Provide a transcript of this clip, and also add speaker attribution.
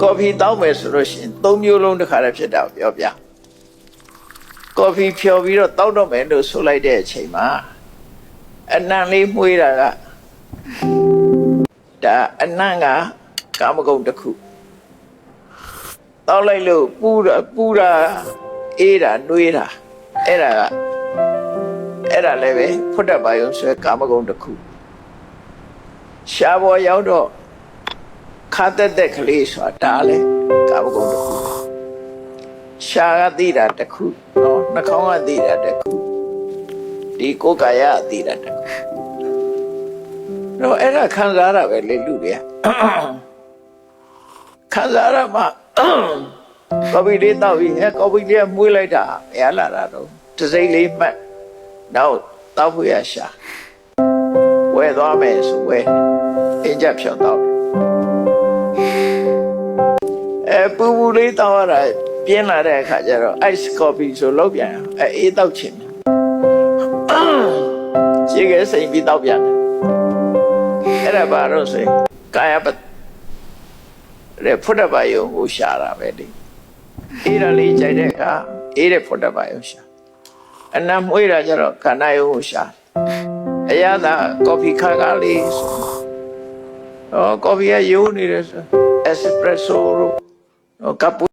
Speaker 1: ကော်ဖီတောက်မယ်ဆိုလို့ရှိရင်၃မျိုးလုံးတစ်ခါတည်းဖြစ်တာပြောပြကော်ဖီဖြော်ပြီးတော့တောက်တော့မယ်လို့ဆိုလိုက်တဲ့အချိန်မှာအနံ့လေးမှုေးတာကဒါအနံ့ကကာမဂုဏ်တစ်ခုတောက်လိုက်လို့ပူတာအေးတာနှွေးတာအဲ့ဒါလည်းပဲဖွတ်တတ်ပါရုံဆိုကာမဂုဏ်တစ်ခုရှားပေါ်ရောက်တော့ခါတဲ့ကလေးဆိုတာဒါလည်းကာမဂုဏ်တစ်ခုရှားကသိတာတစ်ခုနော်နှာခေါင်းကသိတာတစ်ခုဒီကိုယ်ကာယကသိတာတစ်ခုတော့အဲ့ဒါခံစားရပဲလေလူတွေကခံစားရမှာကော်ဖီလေးတောက်ပြီးကော်ဖီလေးမှုေးလိုက်တာဘယ်လာတာတော့တစိမ့်လေးမှတ်နောက်တောက်ဖို့ရရှာဝဲသွားမယ်ဆိုဝဲအင်းကြဖြောင်းတော့ပူလေးတောက်ရတာပြင်းလာတဲ့အခါကျတော့ ice coffee ဆိုလောက်ပြန်အေးတောက်ချင်ရှေ့ကစိတ်ပြီးတောက်ပြန်အဲ့ဒါဘာလို့ဆိုကာယပတ်တဲ့ဖွတ်တပါယုံကိုရှာတာပဲလေအေးရလေးကြိုက်တဲ့အခါအေးတဲ့ဖွတ်တပါယုံရှာအနံ့မွေးတာကျတော့ခန္ဓာယုံကိုရှာအရသာကော်ဖီခါကားလေးကော်ဖီကယိုးနေတယ်ဆို espresso ကပူ